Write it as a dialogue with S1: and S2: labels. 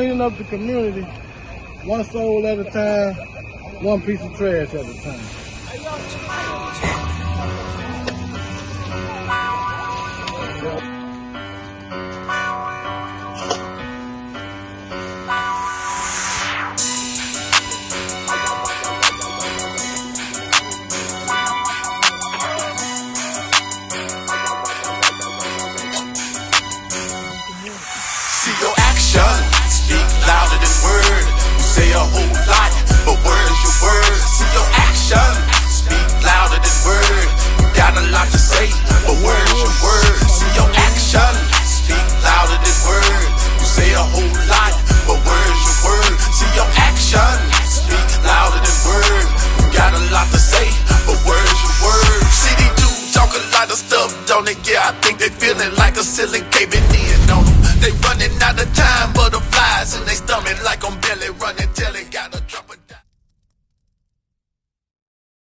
S1: Cleaning up the community, one soul at a time, one piece of trash at a time.
S2: See your action, speak louder than word. You say a whole